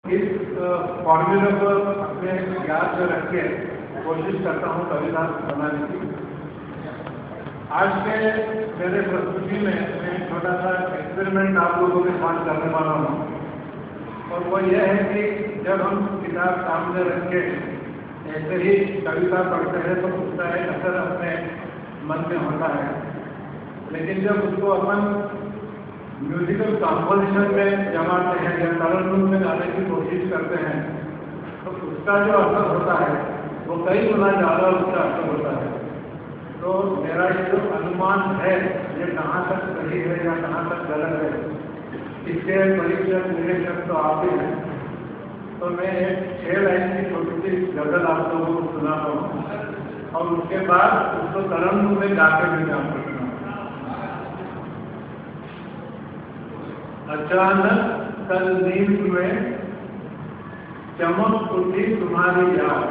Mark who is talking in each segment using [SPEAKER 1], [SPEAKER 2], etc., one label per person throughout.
[SPEAKER 1] इस फॉर्मूले को अपने याद में रख के कोशिश करता हूँ कविता बनाने की। आज के मेरे प्रस्तुति में मैं छोटा सा एक्सपेरिमेंट आप लोगों के साथ करने वाला हूँ, और वो ये है कि जब हम किताब सामने रख के ऐसे ही कविता पढ़ते हैं तो उसका एक असर अपने मन में होता है, लेकिन जब उसको अपन म्यूजिकल कॉम्पोजिशन में जमाते हैं या तरल रूप में गाने की कोशिश करते हैं तो उसका जो असर होता है वो कई गुना ज़्यादा उसका असर होता है। तो मेरा ये जो अनुमान है ये कहाँ तक सही है या कहाँ तक गलत है, इसके परीक्षक निरीक्षक तो आप ही हैं। तो मैं एक 6 लाइन की छोटी सी गजल आप लोगों को सुनाता हूँ और उसके बाद उसको तरल रूप में गा के भी आपको सुना। अचानक कल नींद में चमक उठी तुम्हारी याद,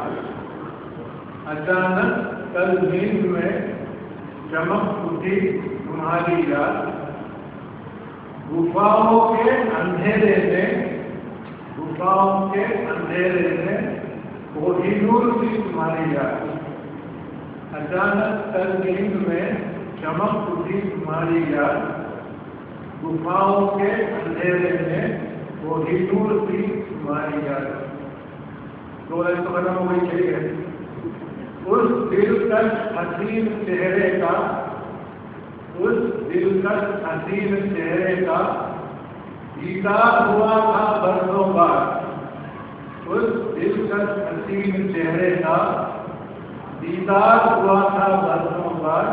[SPEAKER 1] अचानक कल नींद में चमक उठी तुम्हारी याद, गुफाओं के अंधेरे में, गुफाओं के अंधेरे में कोहिनूर की तुम्हारी याद, अचानक कल नींद में चमक उठी तुम्हारी याद, गुफाओं के अंधेरे में कोहिनूर की तुम्हारी याद। दो लाइन तो खत्म हो गई, ठीक है। उस दिलकश हसीन चेहरे का, उस दिलकश हसीन चेहरे का दीदार हुआ था बरसों बाद, उस दिलकश हसीन चेहरे का दीदार हुआ था बरसों बाद,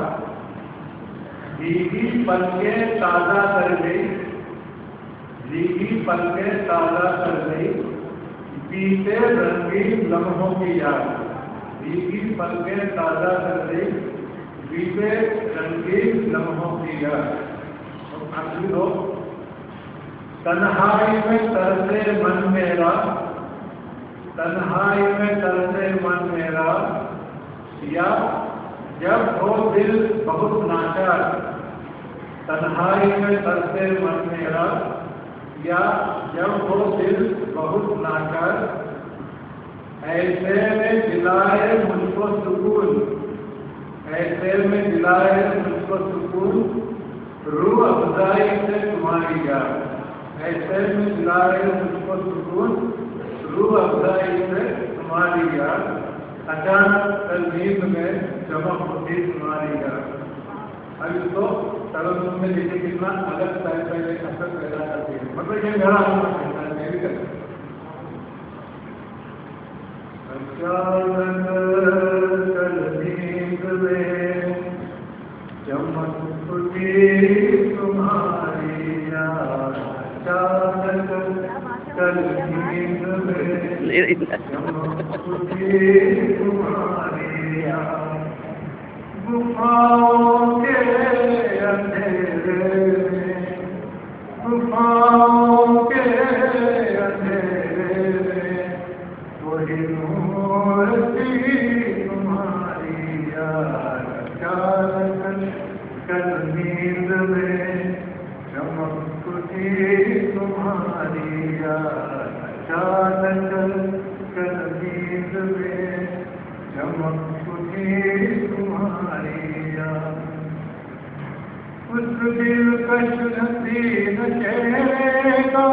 [SPEAKER 1] भीगी पलकें ताज़ा कर गई, भीगी पलकें ताज़ा कर गई, बीते रंगीन लम्हों की याद, भीगी पलकें ताज़ा कर गई, बीते रंगीन लम्हों की याद। और आखिरी दो, तन्हाई में तरसे मन मेरा, तन्हाई में तरसे मन मेरा, या जब हो दिल बहुत नाचार, तन्हाई में तरसे मन मेरा, या जब हो दिल बहुत नाचार, ऐसे में दिलाए मुझको सुकून, ऐसे में दिलाए मुझको सुकून, रूह अफ़ज़ाई से तुम्हारी याद, ऐसे में दिलाए मुझको सुकून, रूह अफ़ज़ाई से तुम्हारी याद, अचानक कल नींद में चमक उठी तुम्हारी याद। अब इसको तरल रूप में लिखे कितना अलग टाइप का एक असर पैदा करती है, मतलब ये मेरा अनुभव मैं भी करता हूँ। अचानक कल नींद में चमक उठी तुम्हारी याद, अचानक कल नींद में चमक उठी तुम्हारी याद, गुफाओं के अंधेरे में, गुफाओं के अंधेरे में कोहिनूर की तुम्हारी याद, अचानक कल नींद में चमक उठी तुम्हारी याद, अचानक कल नींद में चमक उठी तुम्हारी याद। उस दिलकश हसीन चेहरे का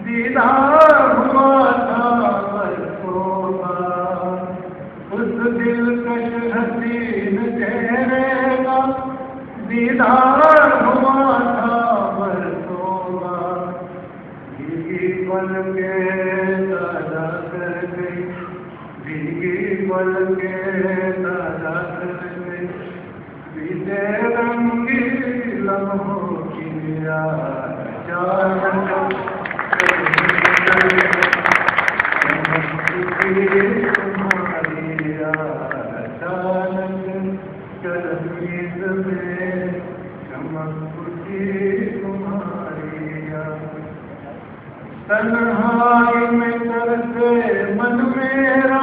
[SPEAKER 1] दीदार हुआ था बरसों बाद, उस दिलकश हसीन चेहरे का दीदार हुआ था बरसों बाद, भीगी पलकें ताज़ा कर गई, भीगी पलकें ताज़ा कर गई, बीते रंगीन लम्हों की याद, अचानक तुम्हारी याद, अचानक कल नींद में चमक उठी तुम्हारी याद। तन्हाई में तरसे मन मेरा,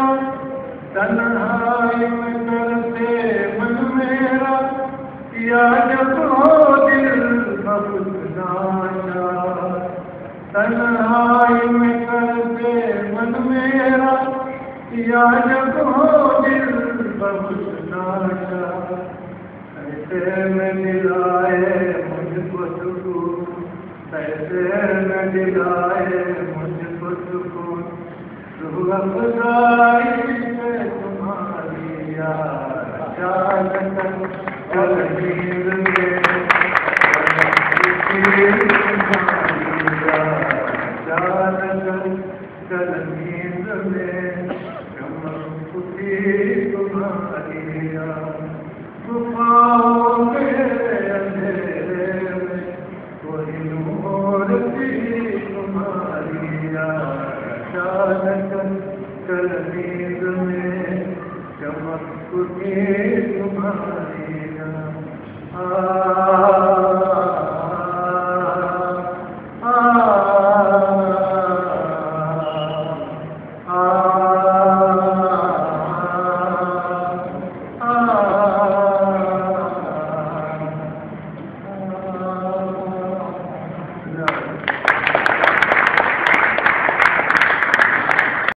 [SPEAKER 1] तन्हाई में तरसे मन मेरा, या जब हो दिल बहुत नाचा, तन्हाई में या जब हो दिल बहुत नाशा, ऐसे में दिलाए मुझको सुकून, ऐसे में दिलाए मुझको सुकून, रूह अफ़ज़ाई से तुम्हारी याद अचानक कल नींद में, कल नींद में चमक उठी तुम्हारी याद, गुफाओं मेरे अंधेरे में कोई नूर थी तुम्हारी याद अचानक कल नींद में चमक उठी तुम्हारी याद।